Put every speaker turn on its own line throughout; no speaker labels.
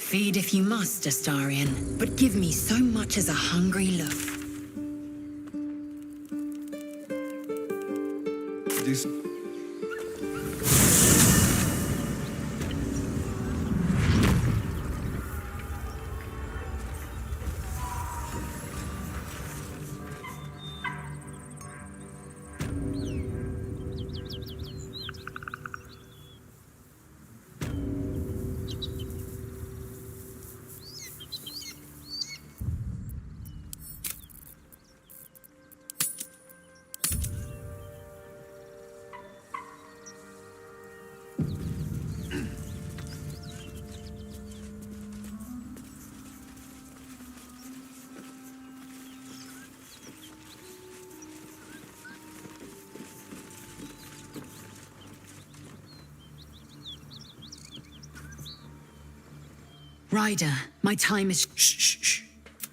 Feed if you must, Astarion, but give me so much as a hungry look.
This...
Ryder, my time is...
Shh, shh, shh.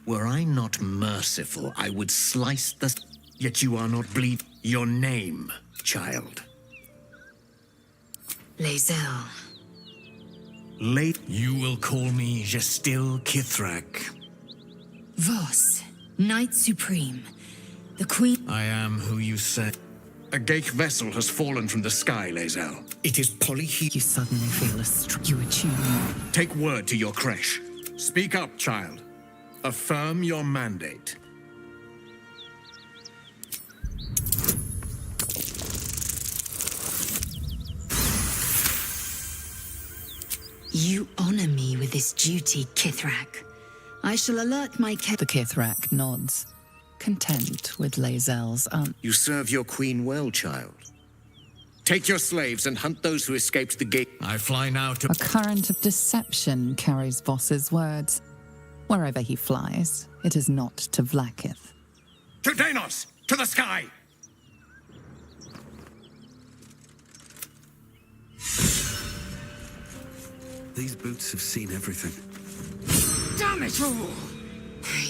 Were I not merciful, I would slice the... Yet you are not bleed... Your name, child.
Lae'zel.
You will call me Gestil Kithrak.
Voss, Knight Supreme. The Queen...
I am who you say. A Geich vessel has fallen from the sky, Lae'zel. It is polyhe...
You suddenly feel you attune.
Take word to your creche. Speak up, child. Affirm your mandate.
You honor me with this duty, Kithrak. I shall alert my
The Kithrak nods, content with Lae'zel's
You serve your queen well, child. Take your slaves and hunt those who escaped the gate. I fly now to...
A current of deception carries Voss's words. Wherever he flies, it is not to Vlaakith.
To Danos! To the sky!
These boots have seen everything.
Damn it all!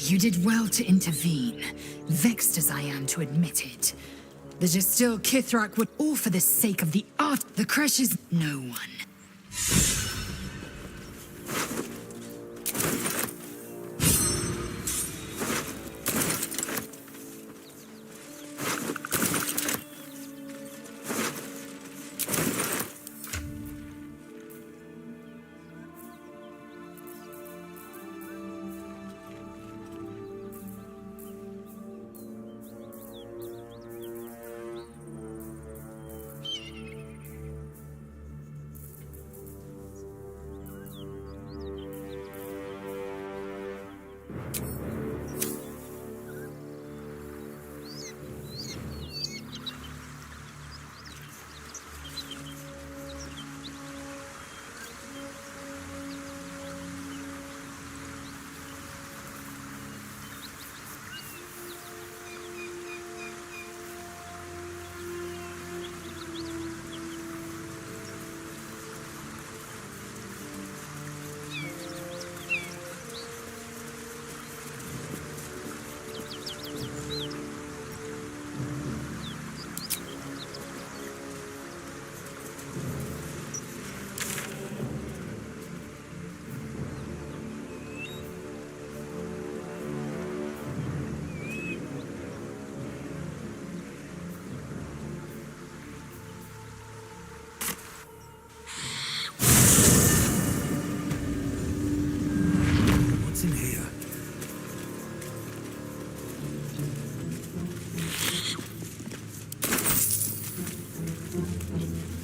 You did well to intervene, vexed as I am to admit it. The Gestil Kithrak would all for the sake of the art. The creche is no one.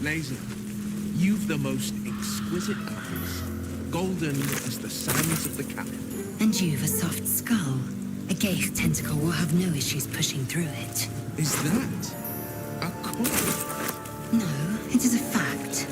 Lae'zel, you've the most exquisite eyes, golden as the sands of the Caliph.
And you've a soft skull. A Geich tentacle will have no issues pushing through it.
Is that a compliment?
No, it is a fact.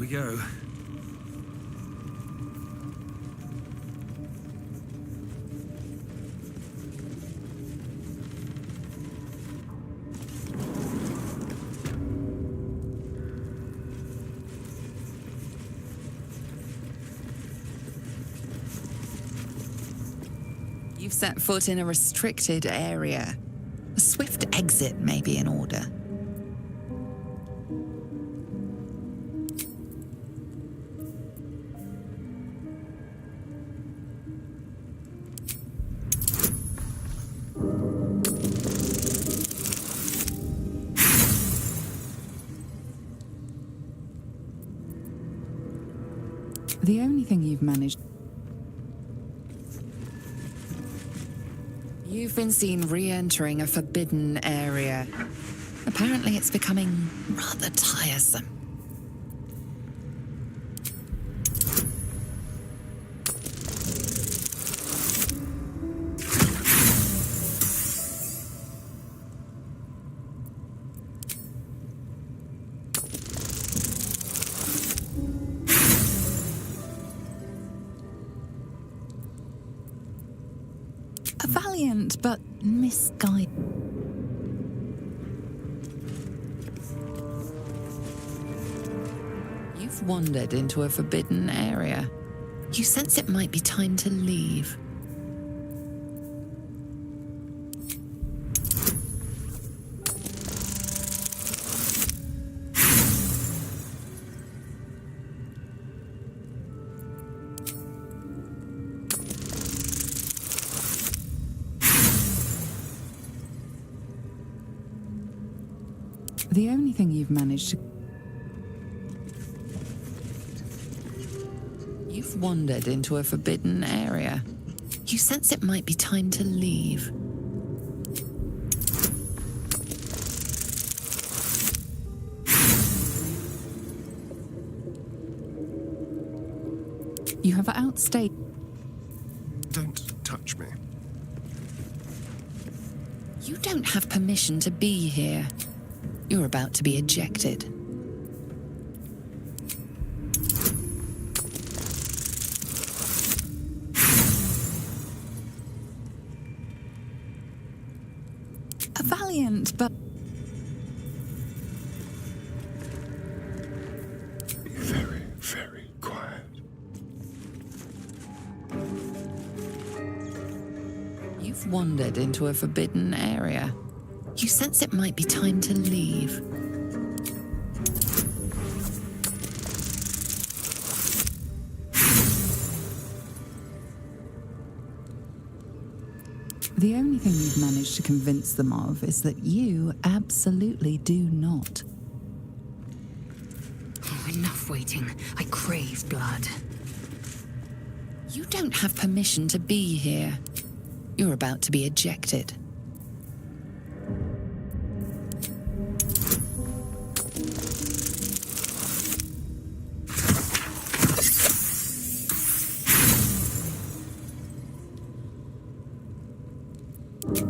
go.
You've set foot in a restricted area. A swift exit may be in order. The only thing you've managed... You've been seen re-entering a forbidden area. Apparently it's becoming rather tiresome. A valiant but misguided. You've wandered into a forbidden area. You sense it might be time to leave. The only thing you've managed to... You've wandered into a forbidden area. You sense it might be time to leave. You have outstayed...
Don't touch me.
You don't have permission to be here. You're about to be ejected. A valiant, but...
Be very, very quiet.
You've wandered into a forbidden area. You sense it might be time to leave. The only thing you've managed to convince them of is that you absolutely do not.
Oh, enough waiting. I crave blood.
You don't have permission to be here. You're about to be ejected.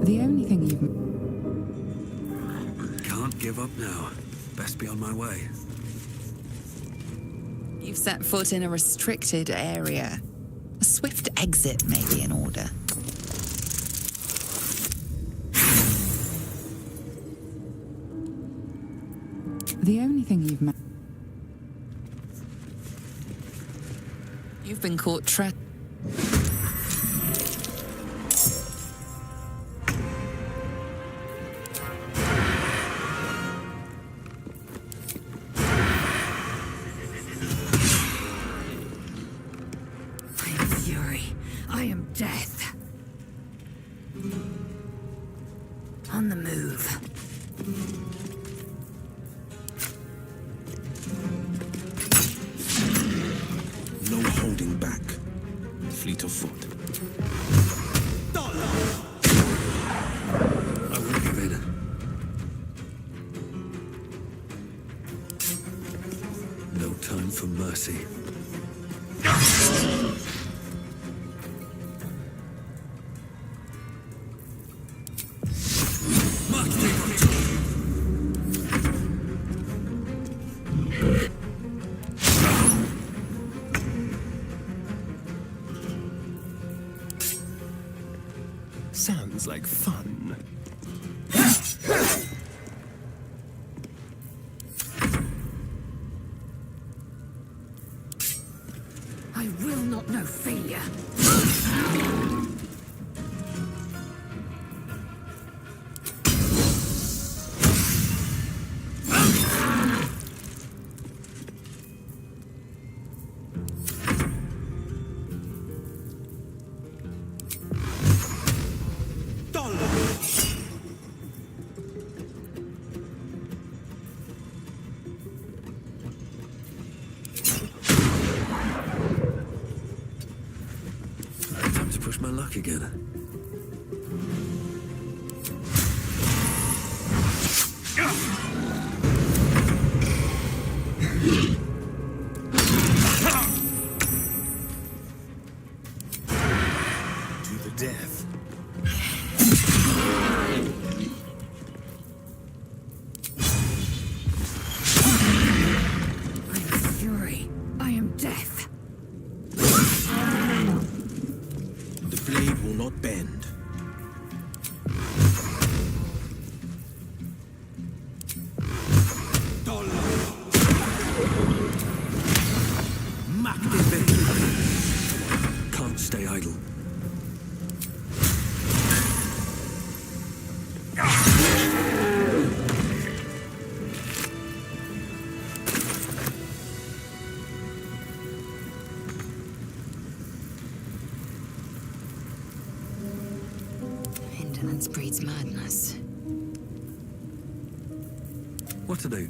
The only thing you've...
Can't give up now. Best be on my way.
You've set foot in a restricted area. A swift exit may be in order. The only thing you've... You've been caught
I am death. On the move.
No holding back. Fleet of foot.
I won't give in. No time for mercy.
Sounds like fun.
I will not know failure.
Time to push my luck again.
To the death.
I am fury. I am death.
The blade will not bend.
Can't stay idle.
Indolence breeds madness.
What to do?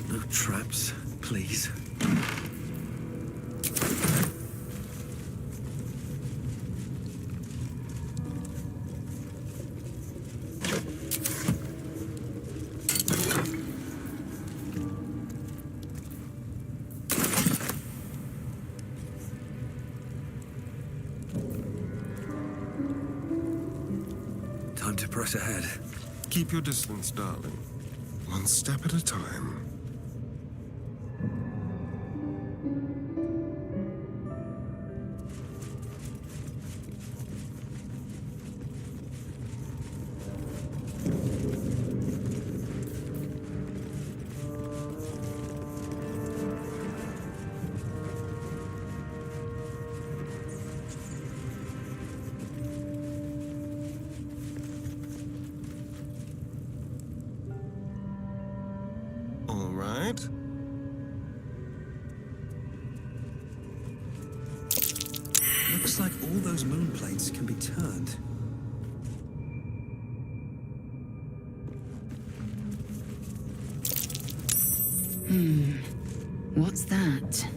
No traps, please. Time to press ahead.
Keep your distance, darling. One step at a time. All right.
Looks like all those moon plates can be turned.
What's that?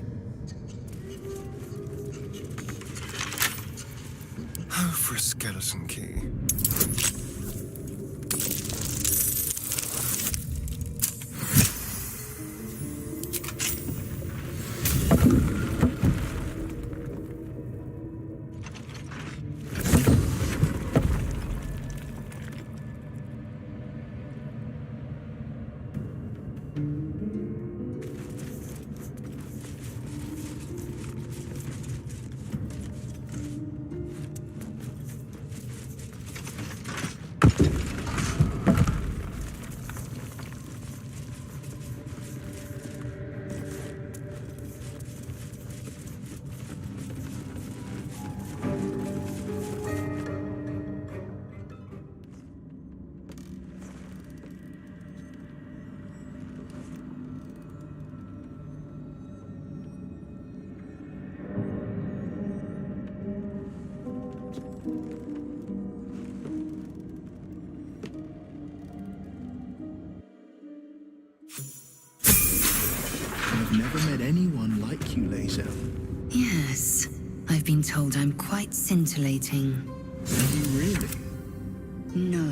Oh, for a skeleton key.
I've never met anyone like you, Laser.
Yes, I've been told I'm quite scintillating.
Are you really?
No.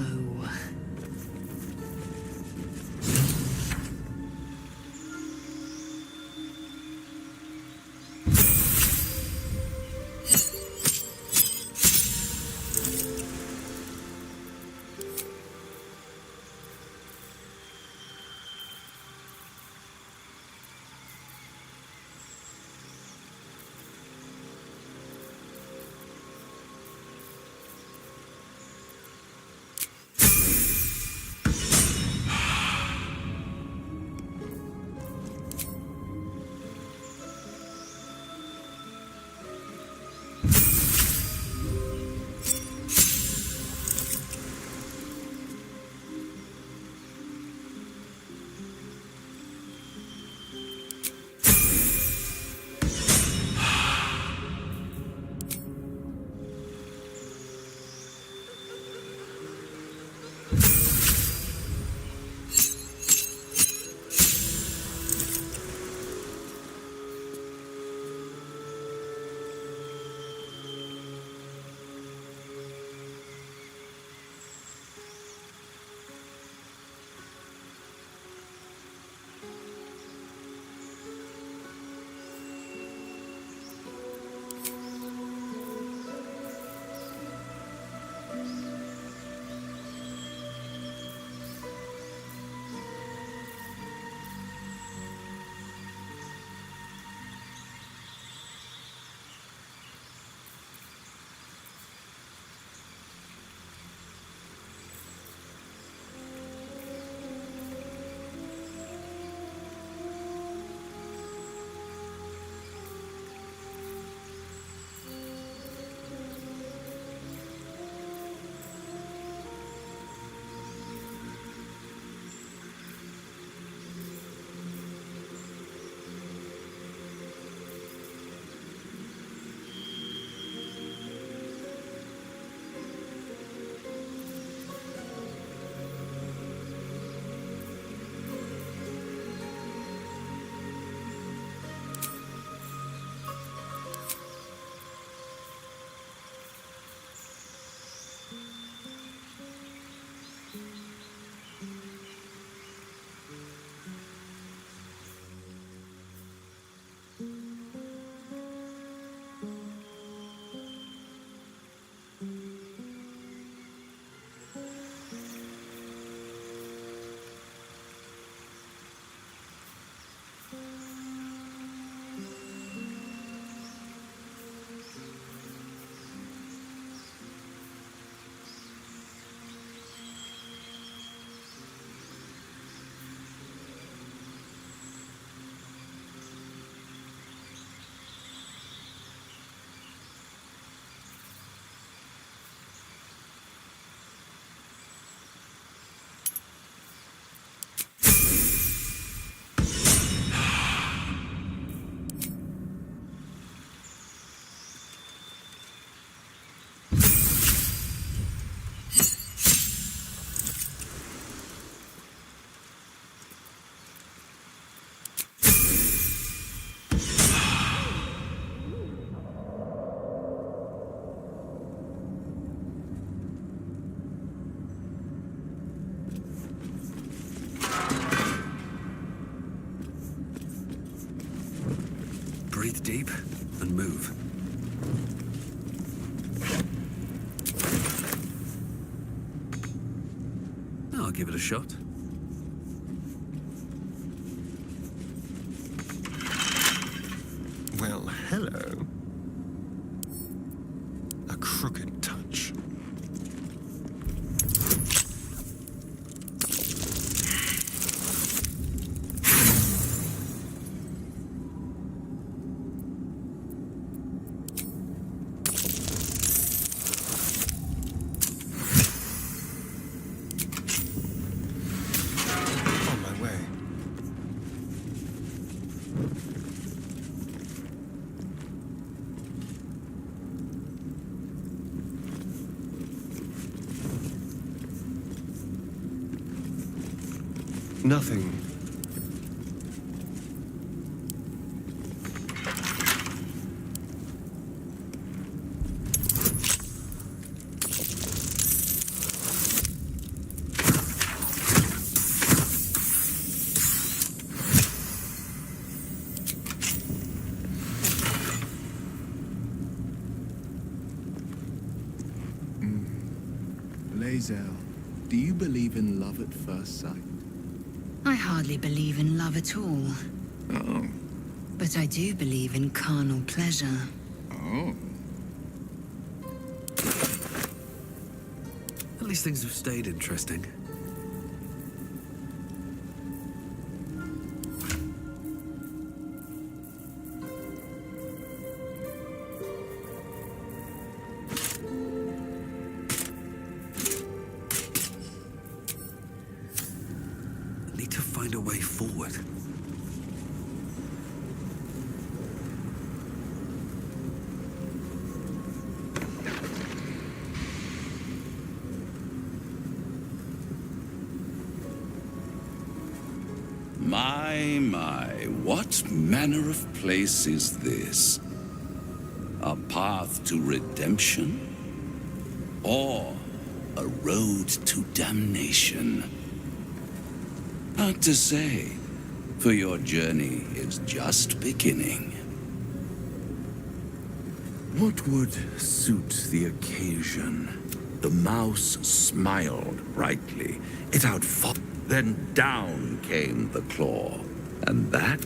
deep and move. I'll give it a shot.
Well, hello. A crooked touch. On my way. Nothing.
Lae'zel, do you believe in love at first sight?
I hardly believe in love at all.
Oh.
But I do believe in carnal pleasure.
Oh.
At least things have stayed interesting. Need to find a way forward.
My, what manner of place is this? A path to redemption? Or a road to damnation? Hard to say, for your journey is just beginning. What would suit the occasion? The mouse smiled brightly. It outfought. Then down came the claw. And that?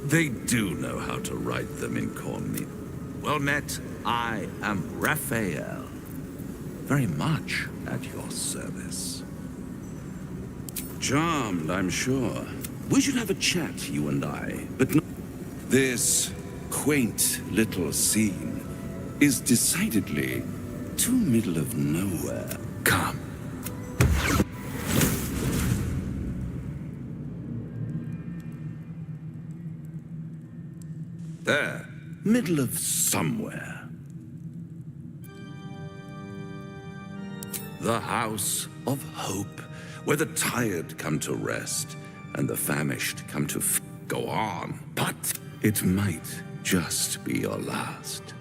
They do know how to write them in corn. Well met, I am Raphael. Very much at your service. Charmed, I'm sure. We should have a chat, you and I, but no. This quaint little scene is decidedly too middle of nowhere. Come. There, middle of somewhere. The House of Hope, where the tired come to rest and the famished come to go on. But it might just be your last.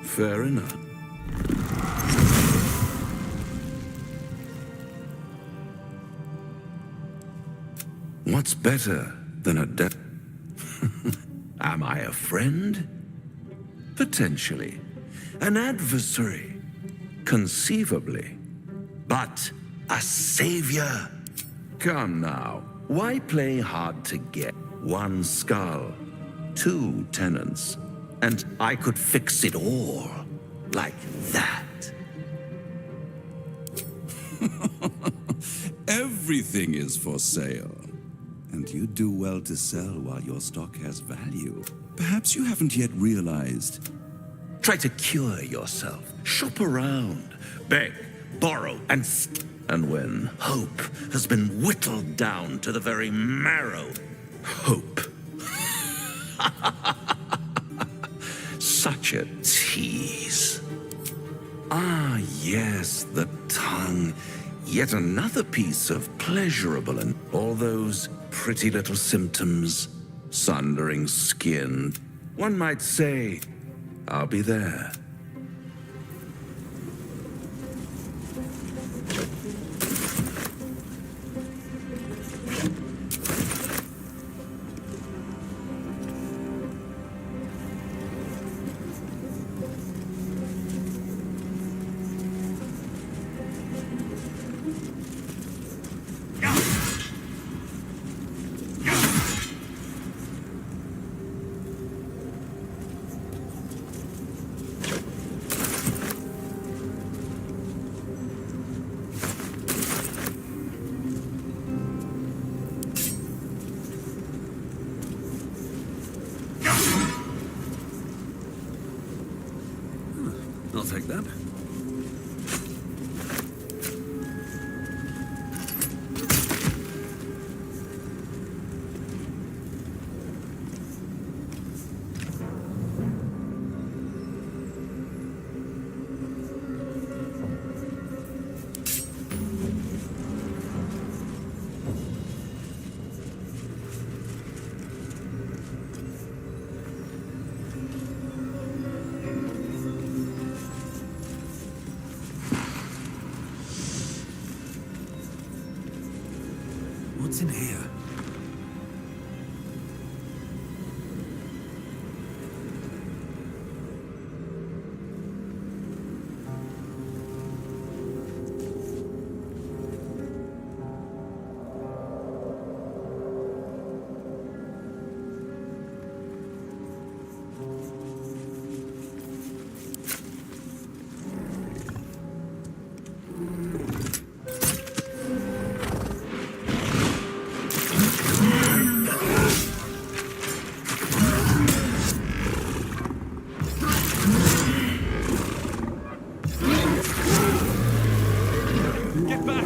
Fair enough. What's better than a death? Am I a friend? Potentially. An adversary? Conceivably. But a savior? Come now, why play hard to get? One skull, two tenants, and I could fix it all like that. Everything is for sale. And you do well to sell while your stock has value. Perhaps you haven't yet realized. Try to cure yourself. Shop around. Beg, borrow, and when hope has been whittled down to the very marrow. Hope. Such a tease. Ah, yes, the tongue. Yet another piece of pleasurable and all those pretty little symptoms, sundering skin. One might say, I'll be there.
that. What's in here?
Get back!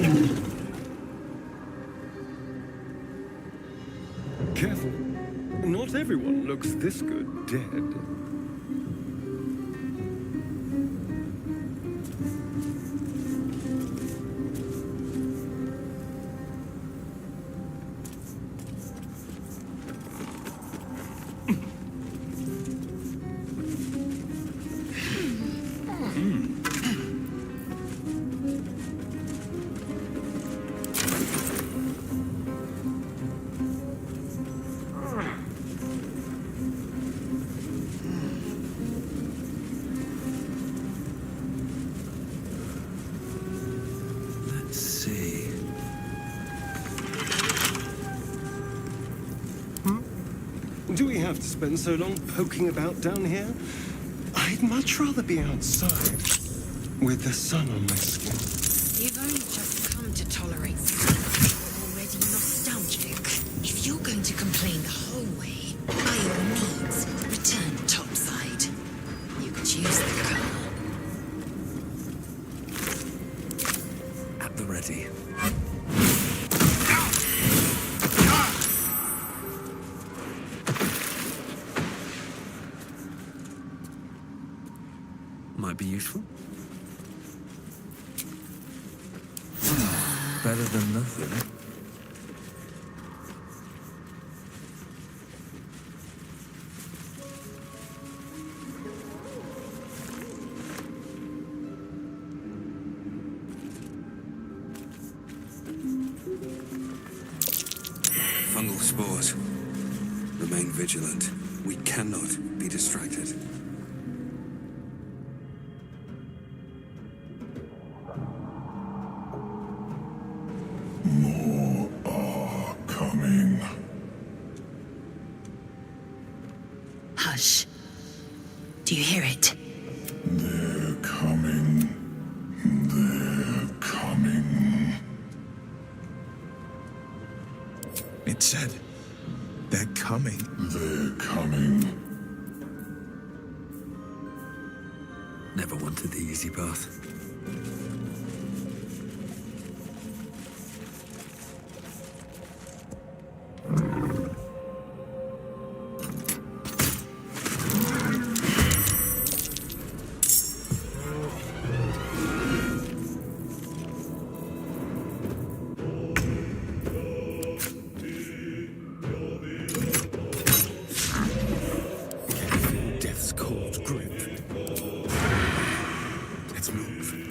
Careful. Not everyone looks this good dead.
Let's see.
Do we have to spend so long poking about down here? I'd much rather be outside, with the sun on my skin.
You've only just come to tolerate something you're already nostalgic. If you're going to complain the whole way, by all means, return topside. You could use the car.
At the ready. Might be useful. Better than nothing. Fungal spores. Remain vigilant. We cannot be distracted.
Coming.
Hush. Do you hear it?
They're coming. They're coming.
It said, they're coming.
They're coming.
Never wanted the easy path.
Death's cold grip. Let's move.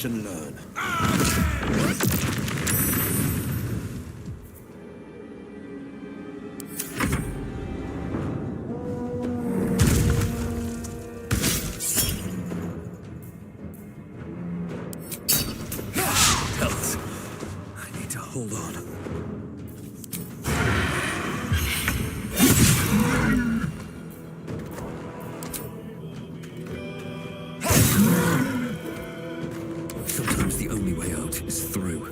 Watch and learn. Health. I need to hold on. Sometimes the only way out is through.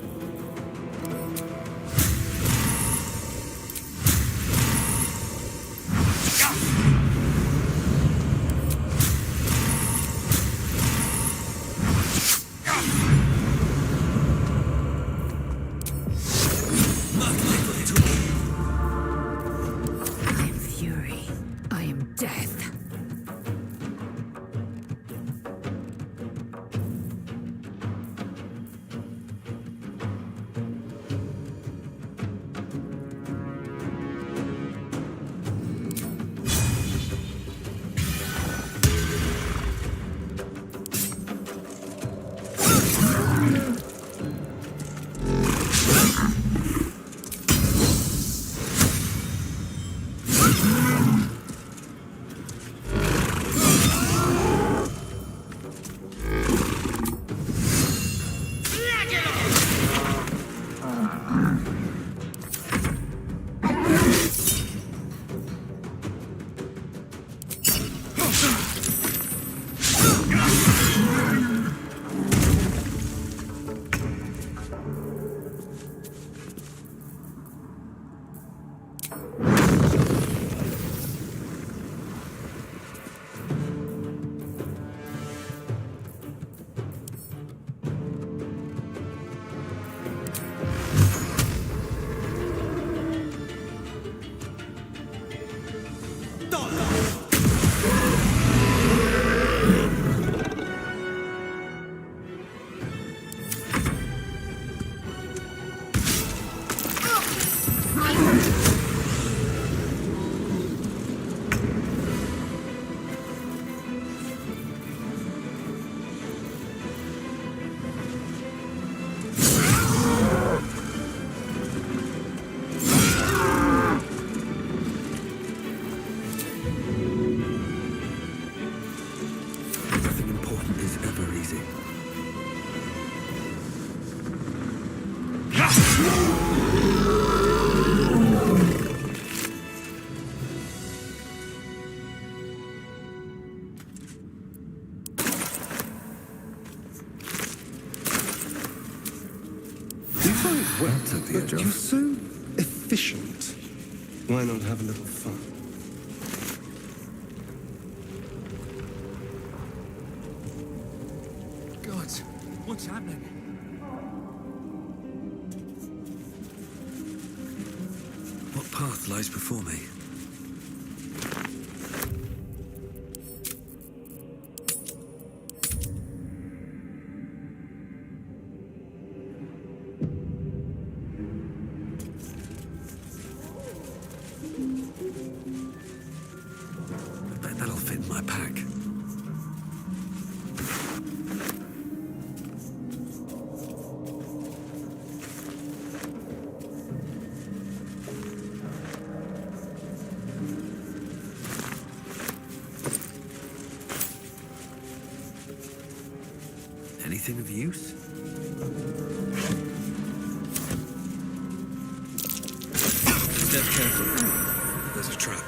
I am fury. I am death.
Nothing important is ever easy.
You fight well,
That's at the
but
edge of-
you're so efficient. Why not have a little fun?
God, what's happening?
What path lies before me? I bet that'll fit in my pack. Anything of use? Step carefully. There's a trap.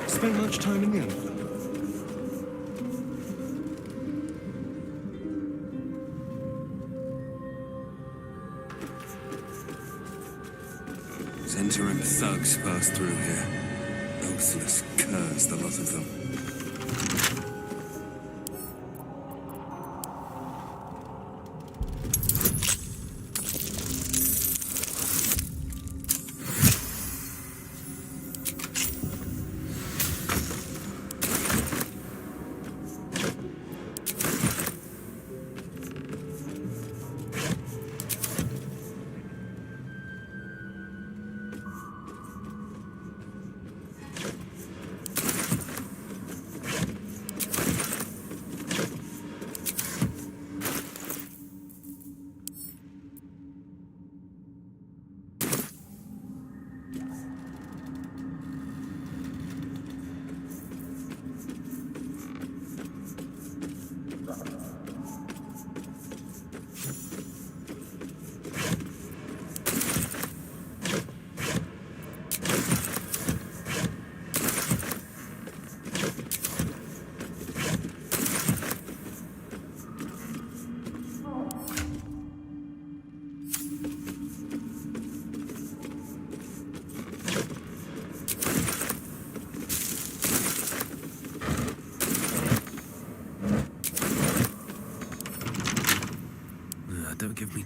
Spend much time in the Underground?
Entering thugs pass through here. Oathless curs, the lot of them.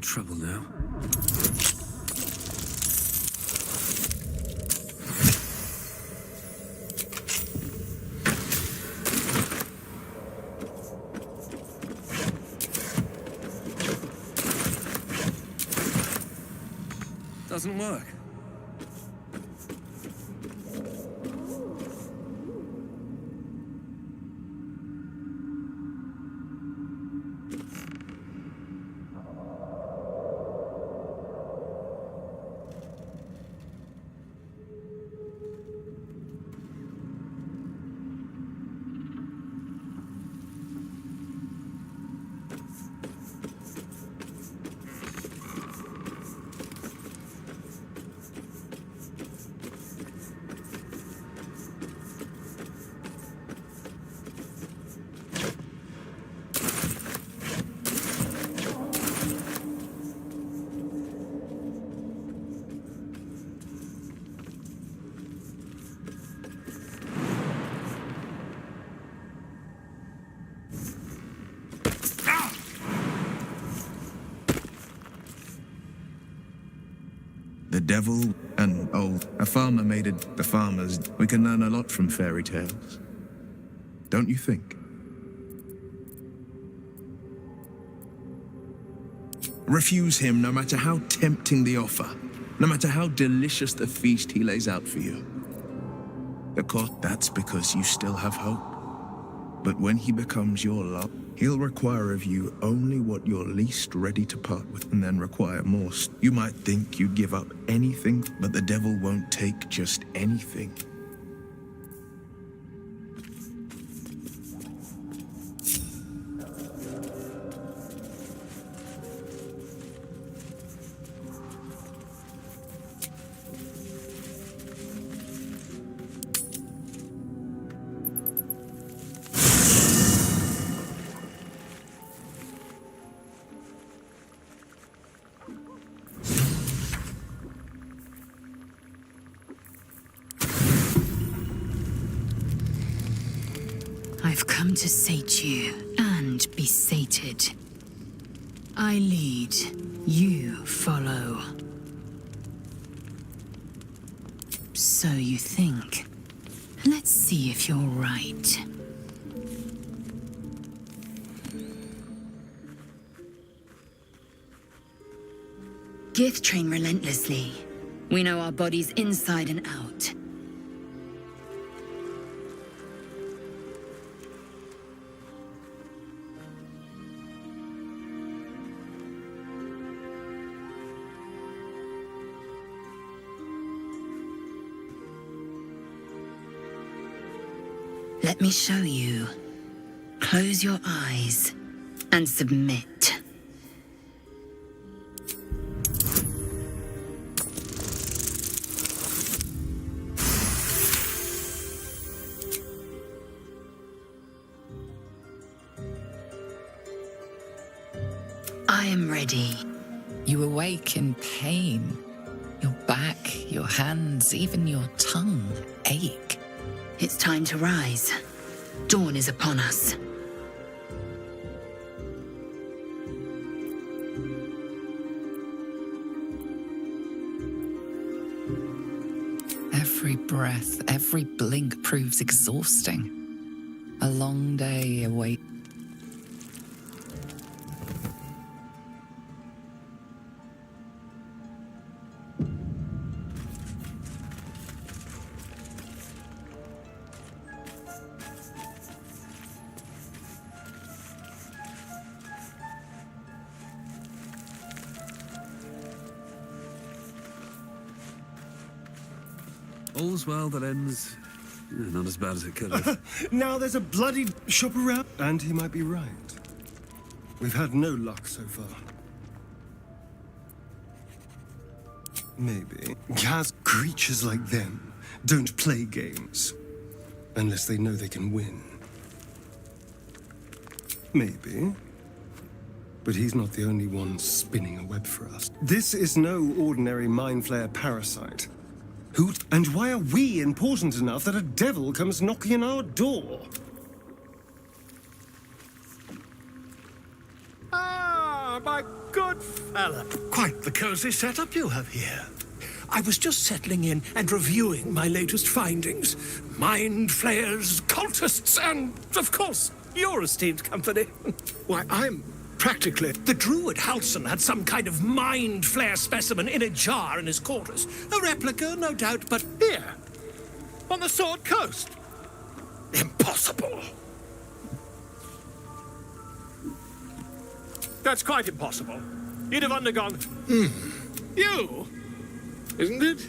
trouble now. Doesn't work.
The devil and a farmer made it. The farmers, we can learn a lot from fairy tales. Don't you think? Refuse him no matter how tempting the offer, no matter how delicious the feast he lays out for you. Of course, that's because you still have hope. But when he becomes your love, he'll require of you only what you're least ready to part with, and then require more. You might think you'd give up anything, but the devil won't take just anything.
I've come to sate you and be sated. I lead, you follow. So you think. Let's see if you're right. Gith train relentlessly. We know our bodies inside and out. Let me show you. Close your eyes and submit. I am ready.
You awake in pain. Your back, your hands, even your tongue ache.
It's time to rise. Dawn is upon us.
Every breath, every blink proves exhausting. A long day awaits.
All's well that ends... not as bad as it could have.
Now there's a bloody shop around. And he might be right. We've had no luck so far. Maybe. Kaz, creatures like them don't play games unless they know they can win. Maybe. But he's not the only one spinning a web for us. This is no ordinary mind flayer parasite. And why are we important enough that a devil comes knocking on our door?
Ah,
my good fella. Quite the cozy setup you have here. I was just settling in and reviewing my latest findings. Mind flayers, cultists, and, of course, your esteemed company. Why, I'm practically... The druid Halson had some kind of mind flayer specimen in a jar in his quarters. A replica, no doubt, but here, on the Sword Coast. Impossible. That's quite impossible. You'd have undergone... You, isn't it?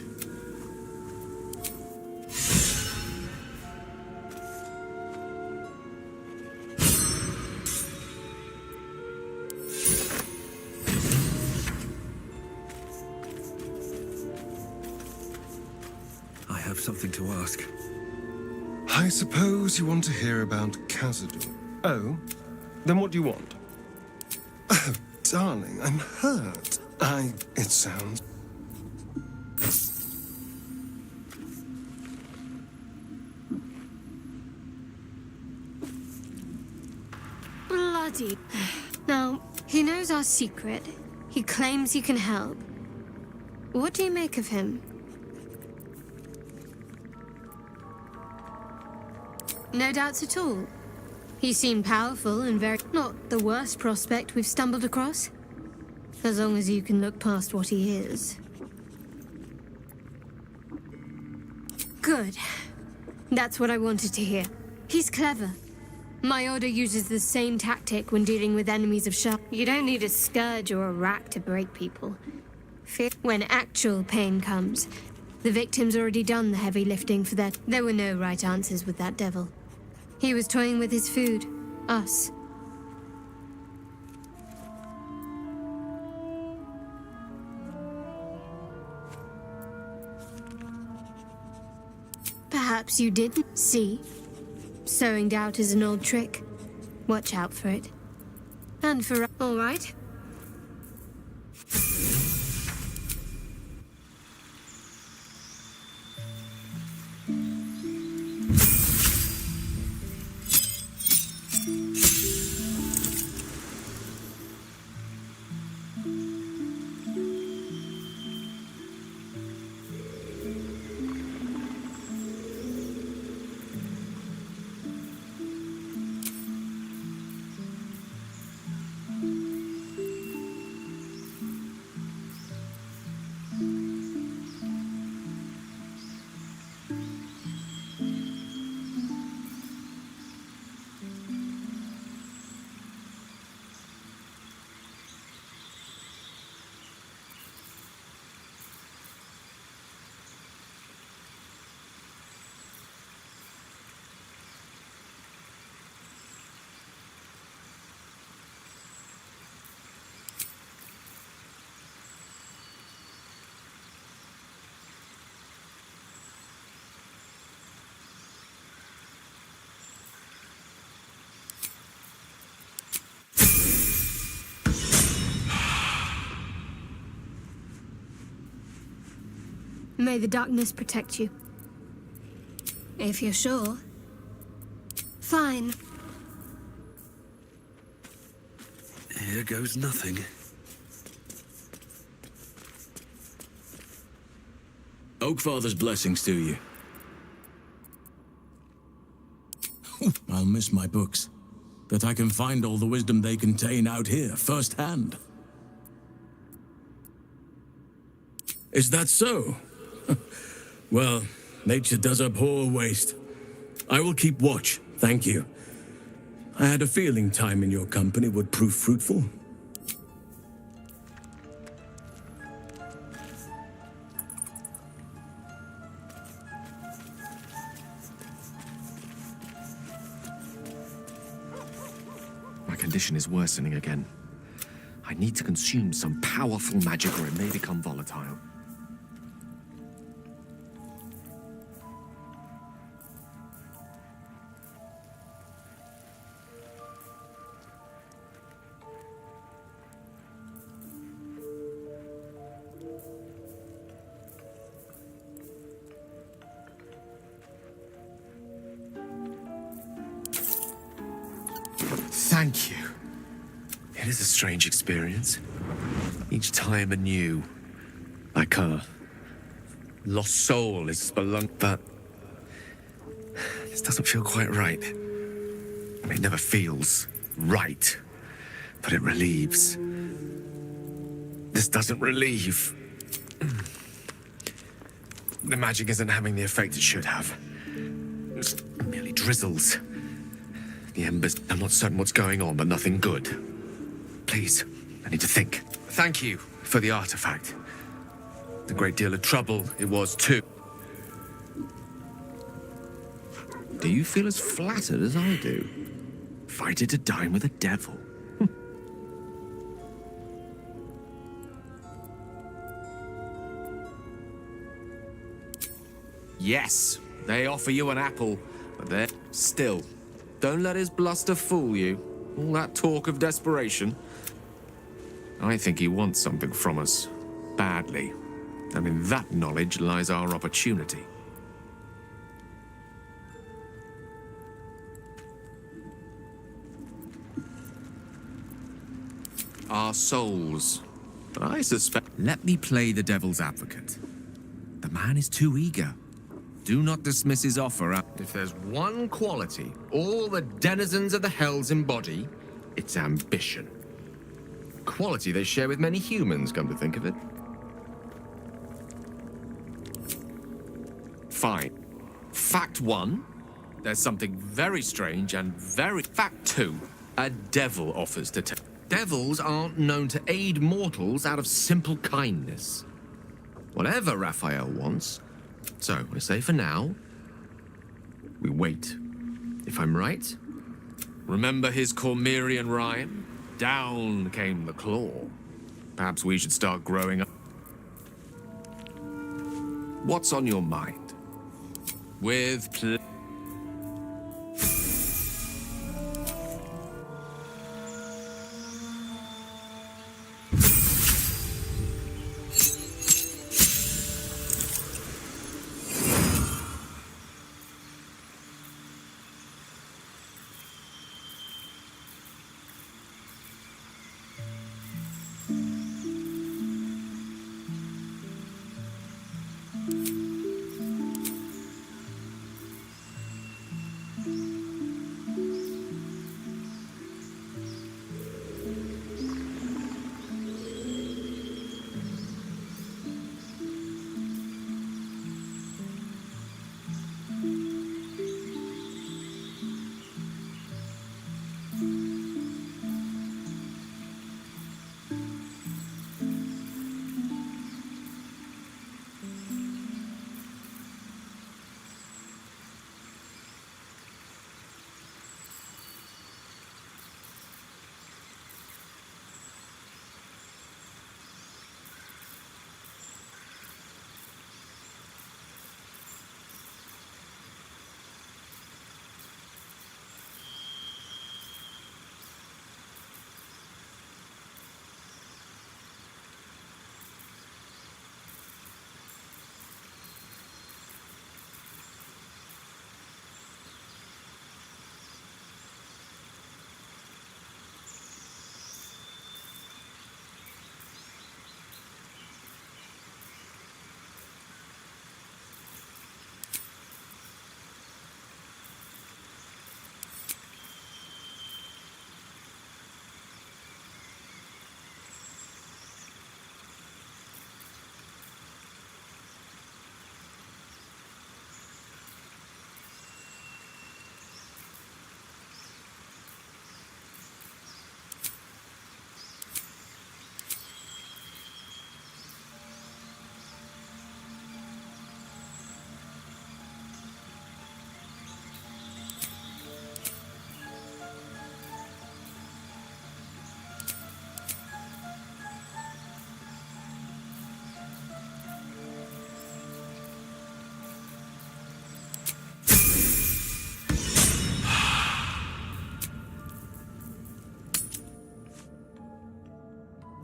I have something to ask.
I suppose you want to hear about Khazad-dûm. Oh? Then what do you want? Oh, darling, I'm hurt. It sounds...
Bloody. Now, he knows our secret. He claims he can help. What do you make of him? No doubts at all. He seemed powerful and very... not the worst prospect we've stumbled across. As long as you can look past what he is. Good. That's what I wanted to hear. He's clever. My order uses the same tactic when dealing with enemies of sharp. You don't need a scourge or a rack to break people. When actual pain comes, the victim's already done the heavy lifting for that. There were no right answers with that devil. He was toying with his food. Us. Perhaps you didn't see. Sowing doubt is an old trick. Watch out for it. And for... All right? May the darkness protect you. If you're sure. Fine.
Here goes nothing.
Oakfather's blessings to you. I'll miss my books, but I can find all the wisdom they contain out here, firsthand. Is that so? Well, nature does abhor waste. I will keep watch, thank you. I had a feeling time in your company would prove fruitful.
My condition is worsening again. I need to consume some powerful magic or it may become volatile. Thank you. It It is a strange experience. Each time anew. Like a lost soul is spelunk, but this doesn't feel quite right. It never feels right, but it relieves. This doesn't relieve. The magic isn't having the effect it should have. It merely drizzles. The embers, I'm not certain what's going on, but nothing good. Please, I need to think. Thank you for the artifact. A great deal of trouble it was, too. Do you feel as flattered as I do? Invited to dine with a devil. Yes, they offer you an apple, but they're still. Don't let his bluster fool you. All that talk of desperation. I think he wants something from us. Badly. And in that knowledge lies our opportunity. Our souls. But I suspect... Let me play the devil's advocate. The man is too eager. Do not dismiss his offer. If there's one quality all the denizens of the hells embody, it's ambition. Quality they share with many humans, come to think of it. Fine. Fact one, there's something very strange and very... Fact two, a devil offers to take. Devils aren't known to aid mortals out of simple kindness. Whatever Raphael wants. So, I say for now, we wait. If I'm right, remember his Cormyrean rhyme? Down came the claw. Perhaps we should start growing up. What's on your mind? With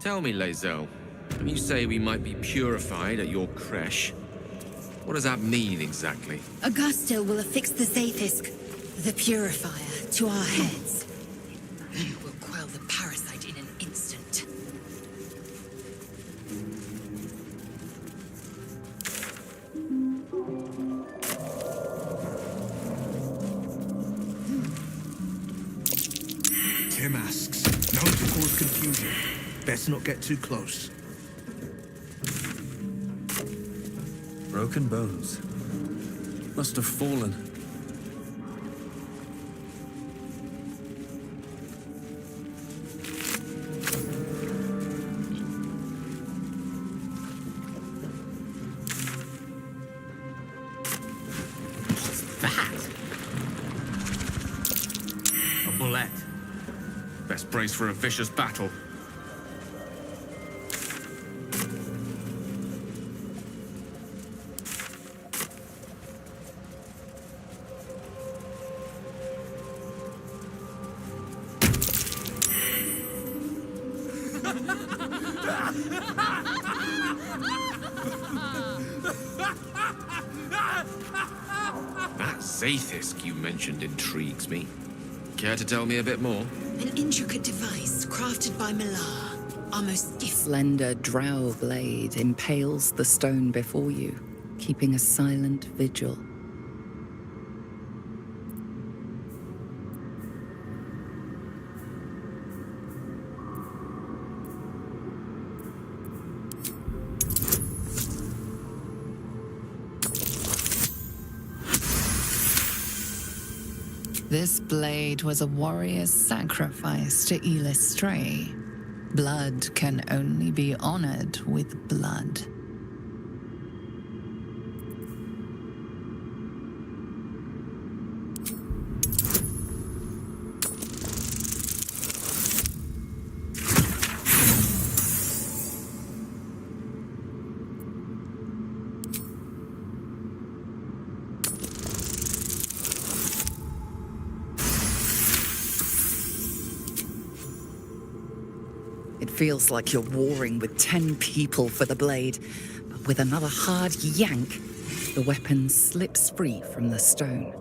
Tell me, Lae'zel, when you say we might be purified at your creche, what does that mean exactly?
Augusto will affix the Zaithisk, the purifier, to our heads. You will quell the parasite in an
Best not get too close.
Broken bones. Must have fallen.
A bullet. Best brace for a vicious battle. That Zaithisk you mentioned intrigues me. Care to tell me a bit more?
An intricate device crafted by Millar. Almost
Slender drow blade impales the stone before you, keeping a silent vigil. This blade was a warrior's sacrifice to Elistray. Blood can only be honored with blood. It feels like you're warring with 10 people for the blade, but with another hard yank, the weapon slips free from the stone.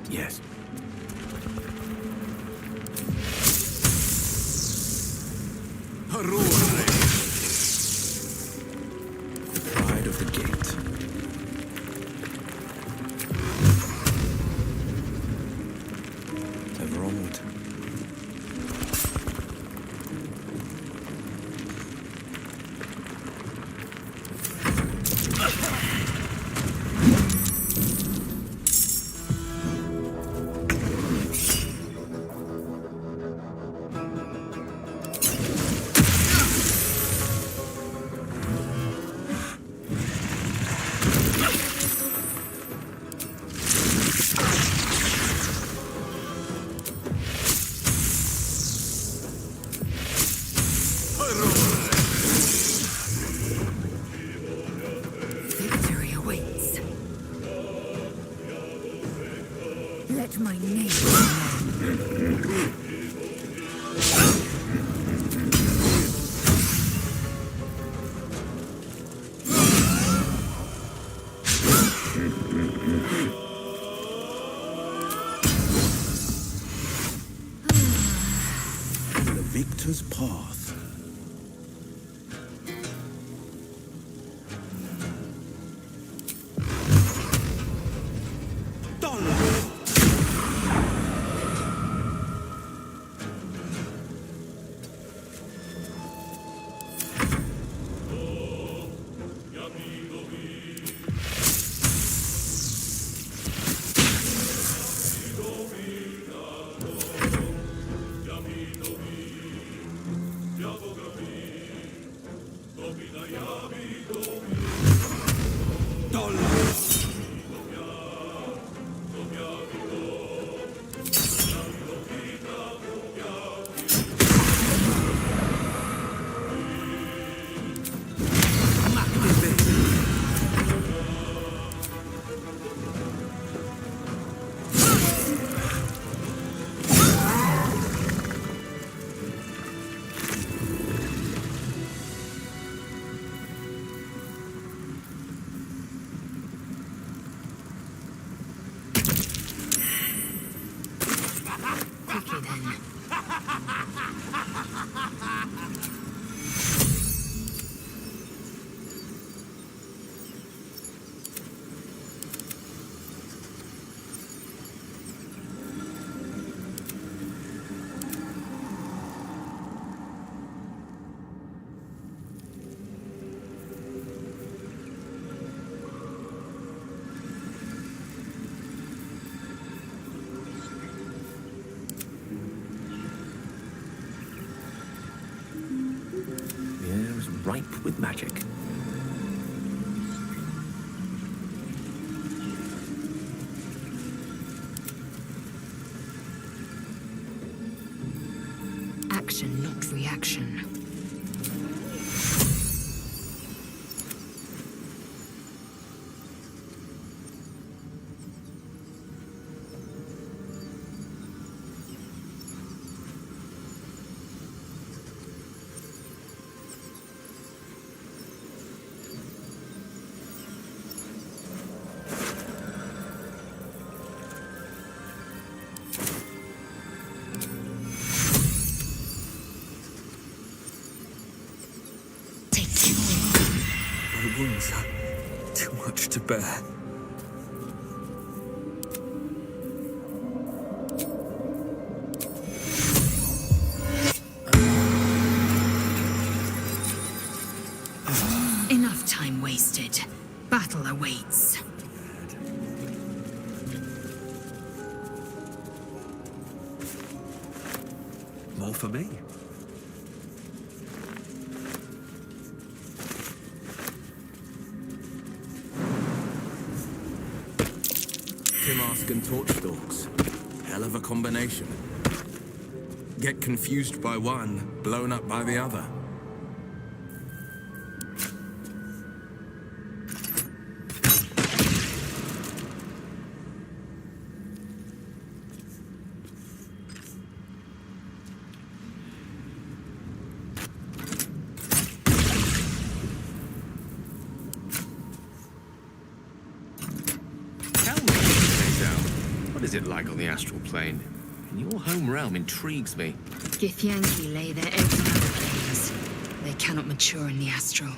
Yes.
The pride of the gate. Ever onward.
my name.
The victor's path.
Ripe with magic.
Action, not reaction.
My wounds are too much to bear.
Enough time wasted. Battle awaits.
More for me.
Mask and torch stalks. Hell of a combination. Get confused by one, blown up by the other.
What is it like on the astral plane? And your home realm intrigues me.
Githyanki lay their eggs on other planes. They cannot mature in the astral.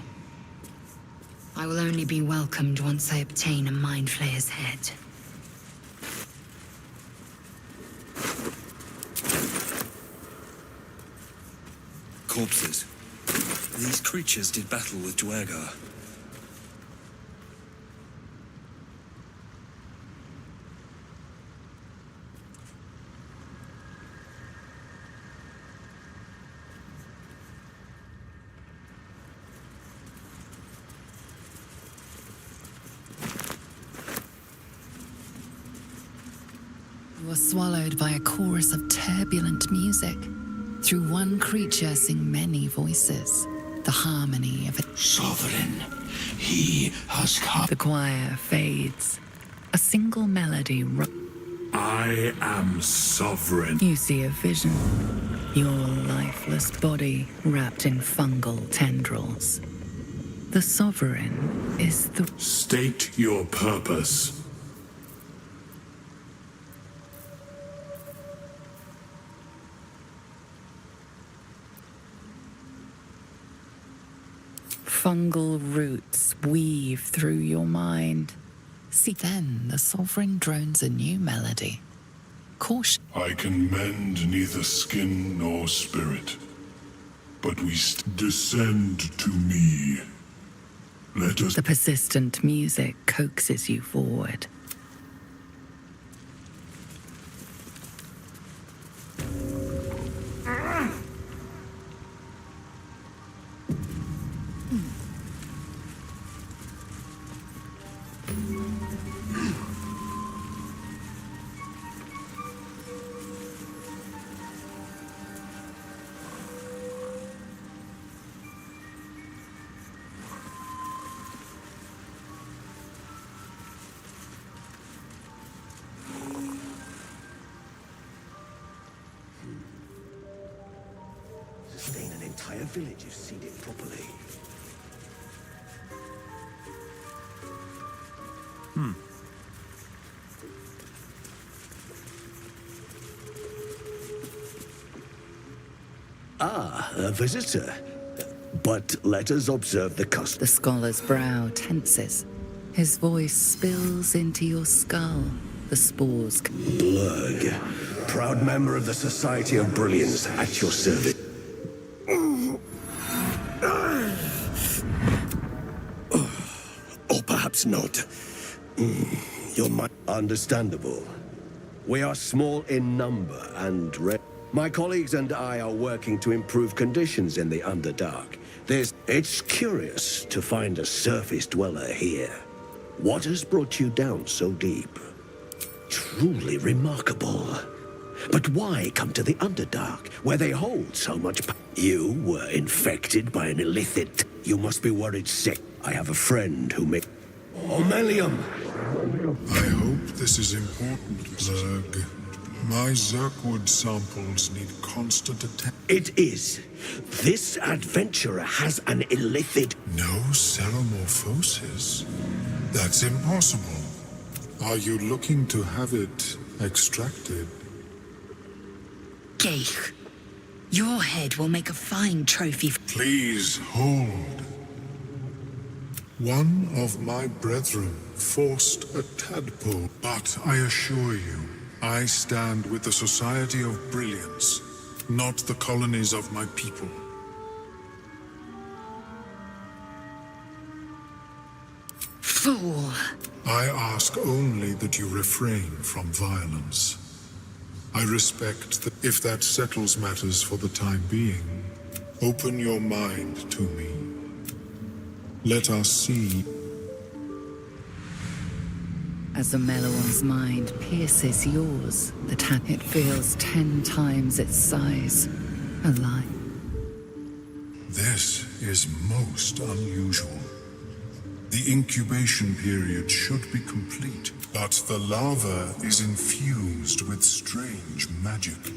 I will only be welcomed once I obtain a Mind Flayer's head.
Corpses. These creatures did battle with Dwergar.
You are swallowed by a chorus of turbulent music. Through one creature sing many voices. The harmony of a
Sovereign, he has come.
The choir fades. A single melody
I am sovereign.
You see a vision. Your lifeless body wrapped in fungal tendrils. The sovereign is the...
State your purpose.
Fungal roots weave through your mind. See, then the sovereign drones a new melody. Caution.
I can mend neither skin nor spirit, but we descend to me. Let us...
The persistent music coaxes you forward.
Sustain an entire village if seeded properly. Ah, a visitor. But let us observe the custom.
The scholar's brow tenses. His voice spills into your skull. The spores...
Blurg, proud member of the Society of Brilliance, at your service. Or perhaps not. You're my... Understandable. We are small in number and... My colleagues and I are working to improve conditions in the Underdark. It's curious to find a surface dweller here. What has brought you down so deep? Truly remarkable. But why come to the Underdark, where they hold so much power? You were infected by an illithid. You must be worried sick. I have a friend who may... Omelium!
I hope this is important, Zerg. My Zerkwood samples need constant attention.
It is. This adventurer has an illithid...
No ceremorphosis? That's impossible. Are you looking to have it extracted?
Geich, your head will make a fine trophy.
Please hold. One of my brethren forced a tadpole, but I assure you, I stand with the Society of Brilliance, not the colonies of my people.
Fool!
I ask only that you refrain from violence. I respect that if that settles matters for the time being, open your mind to me. Let us see.
As the Meloan's mind pierces yours, it feels 10 times its size. Alive.
This is most unusual. The incubation period should be complete, but the larva is infused with strange magic.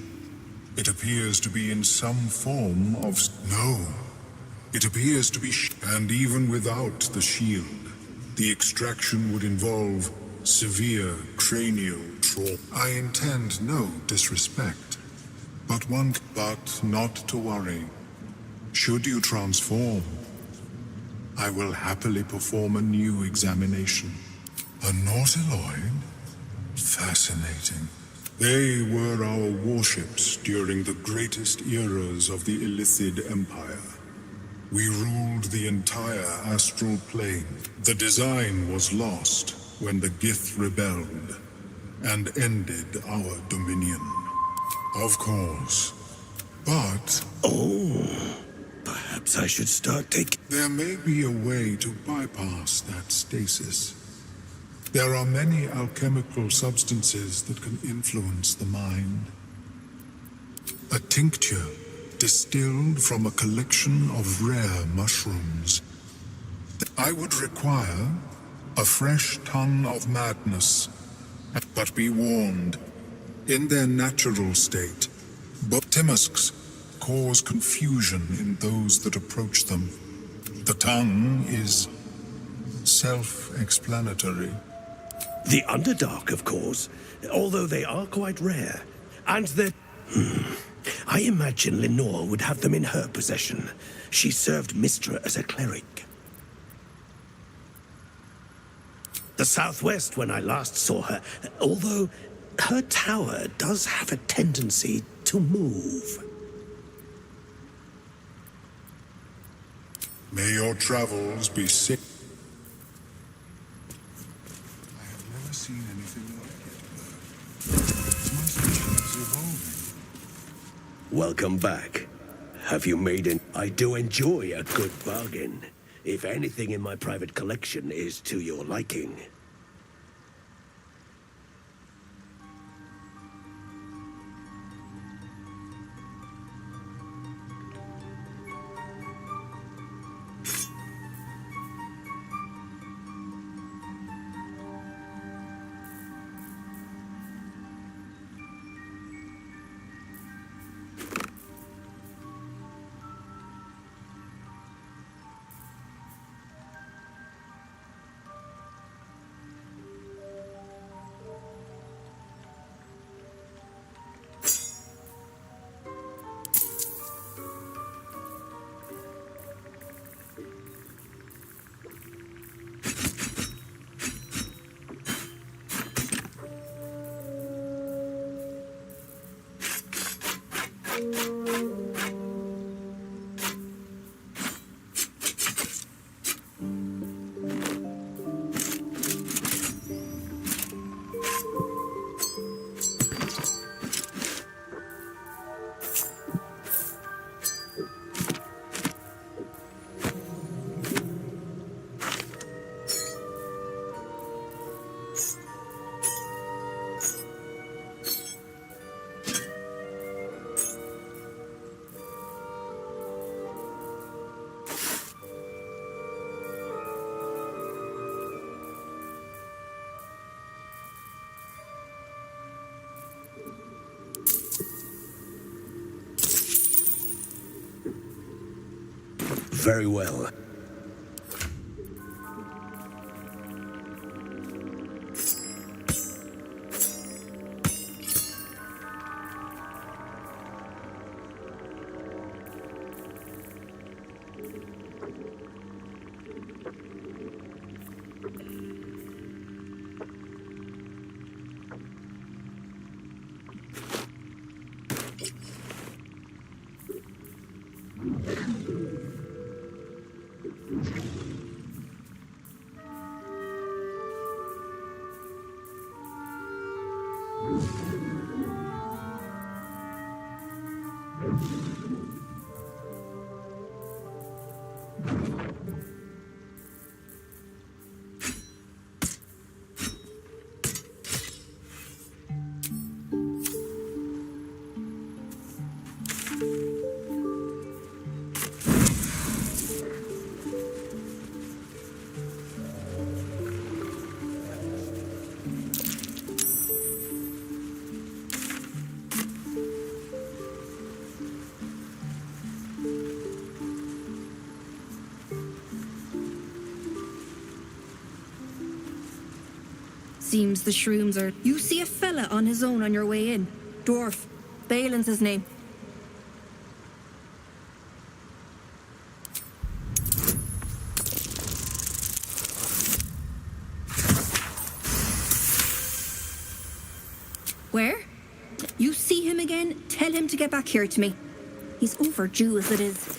It appears to be in some form of... No. It appears to be... And even without the shield, the extraction would involve severe cranial trauma. I intend no disrespect, but not to worry. Should you transform, I will happily perform a new examination. A Nautiloid? Fascinating. They were our warships during the greatest eras of the Illithid Empire. We ruled the entire astral plane. The design was lost when the Gith rebelled and ended our dominion. Of course. But...
Oh, perhaps I should start taking...
There may be a way to bypass that stasis. There are many alchemical substances that can influence the mind. A tincture distilled from a collection of rare mushrooms. I would require a fresh ton of madness But be warned, in their natural state, Timusks cause confusion in those that approach them. The tongue is self-explanatory.
The Underdark, of course, although they are quite rare. And they're... I imagine Lenore would have them in her possession. She served Mistra as a cleric. The southwest when I last saw her, although her tower does have a tendency to move.
May your travels be safe.
I have never seen anything like it. My species evolving.
Welcome back. Have you made an... I do enjoy a good bargain. If anything in my private collection is to your liking. Very well.
Seems the shrooms are... You see a fella on his own on your way in. Dwarf. Balin's his name. Where? You see him again, tell him to get back here to me. He's overdue as it is.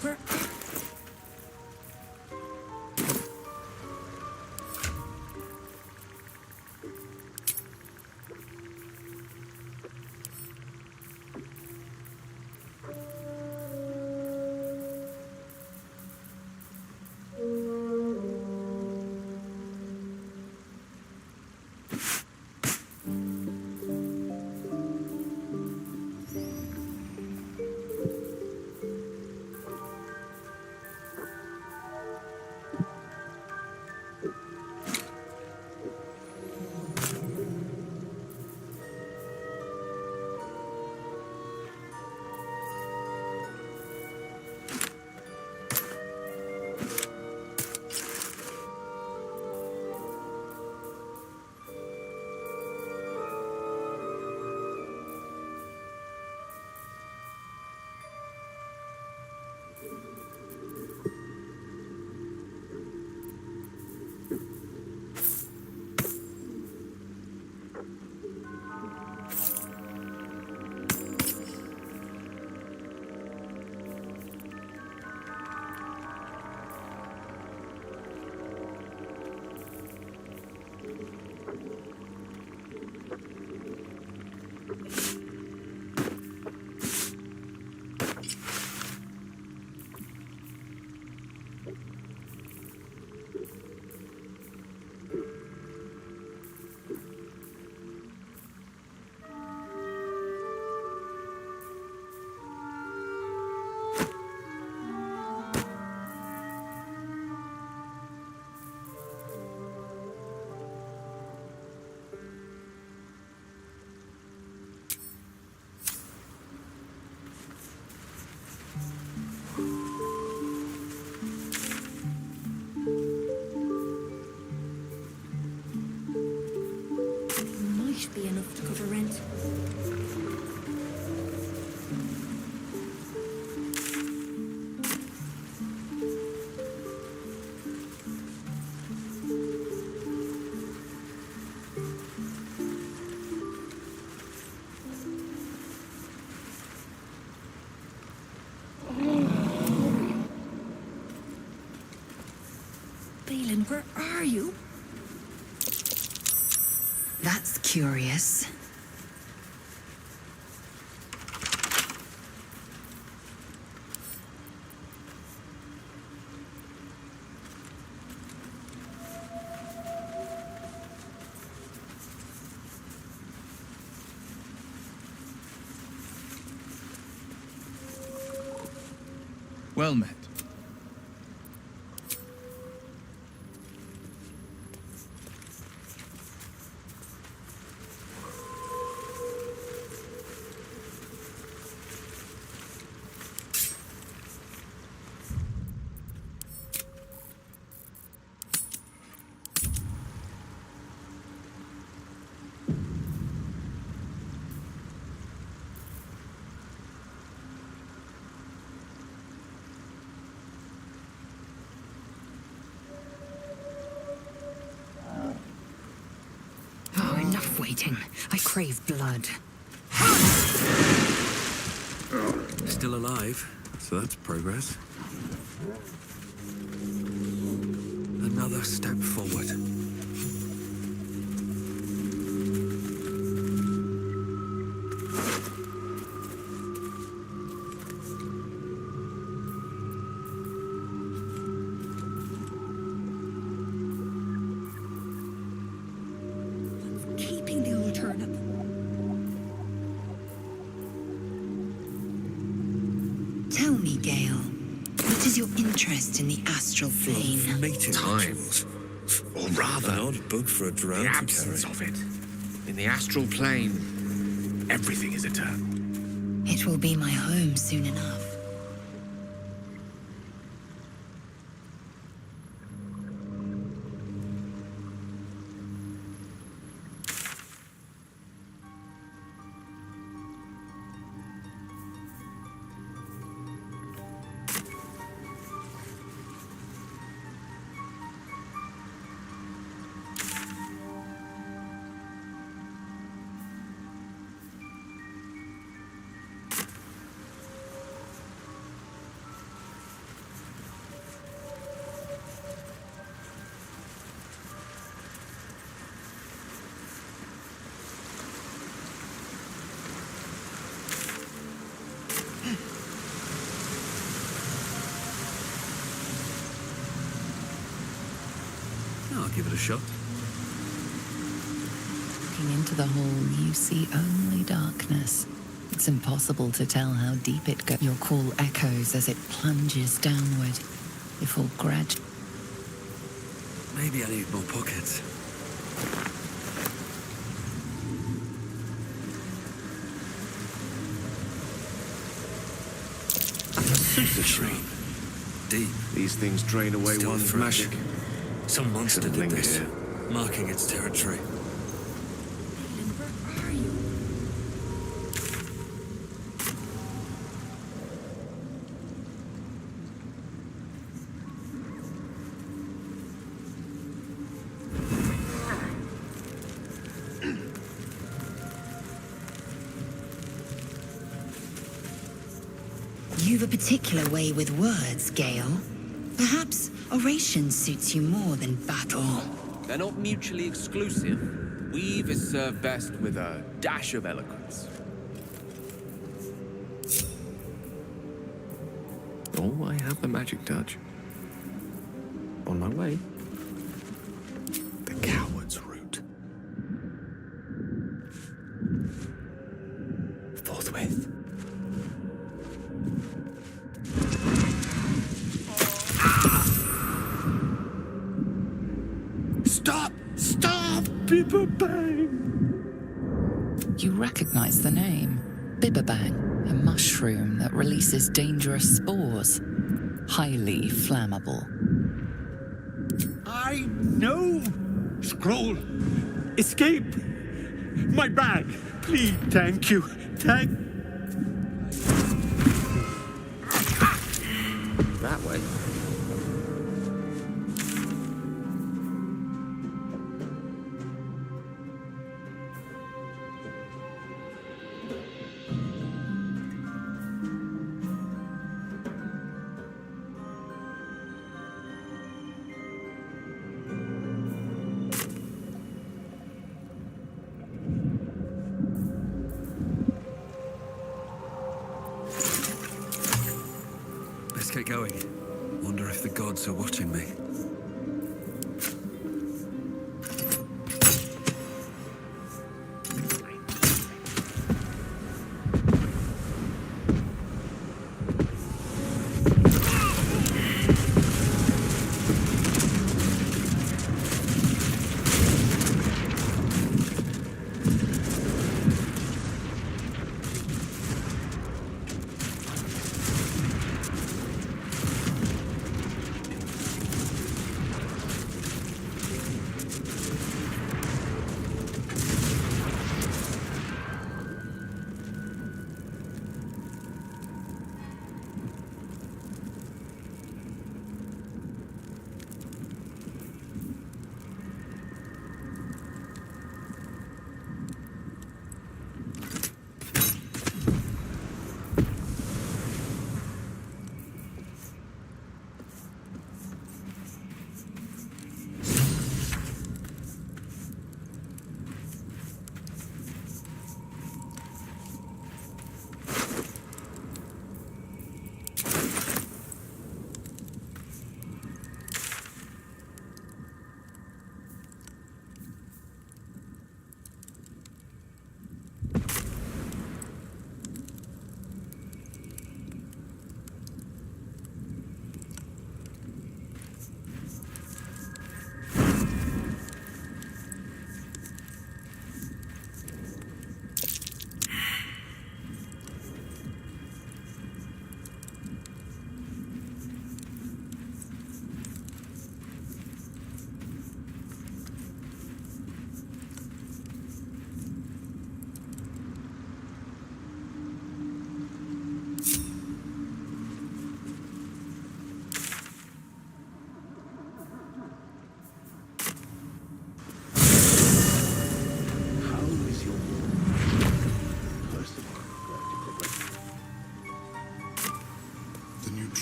where... Might be enough to cover rent. Balin, where are you?
That's curious.
Well met.
Oh, enough waiting. I crave blood.
Still alive, so that's progress. Another step forward.
Keeping the old turnip.
Tell me, Gale, what is your interest in the astral plane?
Mating rituals. Or rather,
An odd book for a drow
The
to
absence
carry.
of it. In the astral plane, everything is eternal.
It will be my home soon enough.
give it a shot.
Looking into the hole, you see only darkness. It's impossible to tell how deep it goes. Your call echoes as it plunges downward, before gradually.
Maybe I need more pockets.
Super tree.
Deep.
These things drain away
Still
one's
fresh.
magic.
Some monster
Should've
did
lingered
this,
here.
marking its territory.
You've a particular way with words, Gale. Perhaps oration suits you more than battle.
They're not mutually exclusive. Weave is served best with a dash of eloquence. Oh, I have the magic touch. On my way.
The coward's root. Forthwith.
Stop! Stop! Bibberbang! You recognize the name. Bibberbang, a mushroom that releases dangerous spores. Highly flammable.
I know! Scroll! Escape! My bag! Please, thank you.
That way.
Let's get going. Wonder if the gods are watching me.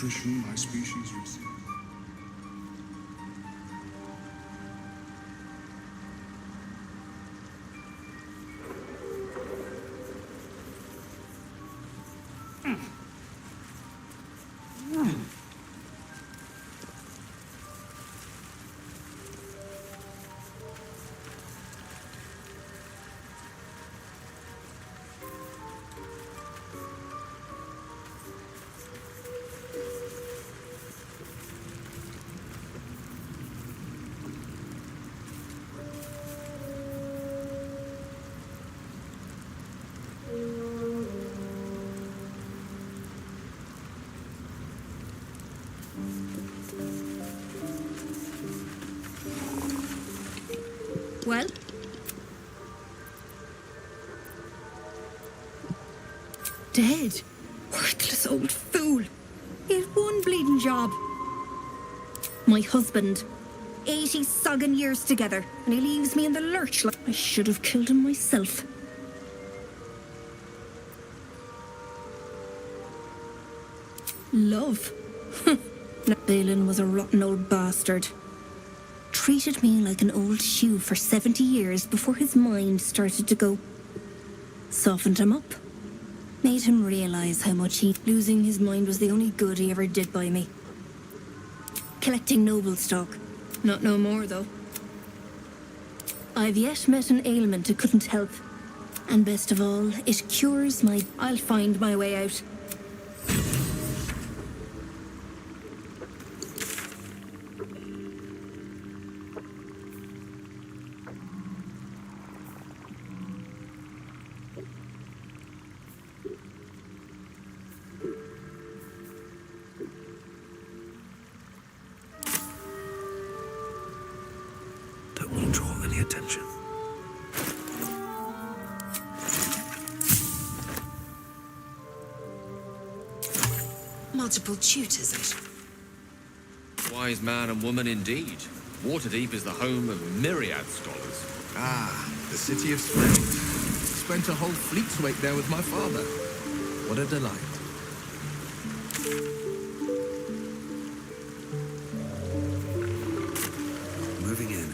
nutrition my species receives.
Well? Dead. Worthless old fool. He had one bleeding job. My husband. 80 soggin years together, and he leaves me in the lurch like I should have killed him myself. Love. Balin was a rotten old bastard. Treated me like an old shoe for 70 years before his mind started to go. Softened him up. Made him realize how much losing his mind was the only good he ever did by me. Collecting noble stock. Not no more, though. I've yet met an ailment it couldn't help. And best of all, it cures my... I'll find my way out.
Don't want to draw any attention.
Multiple tutors, eh?
Wise man and woman indeed. Waterdeep is the home of myriad scholars.
Ah, the city of Splendid. Spent a whole fleet's weight there with my father. What a delight.
Moving in.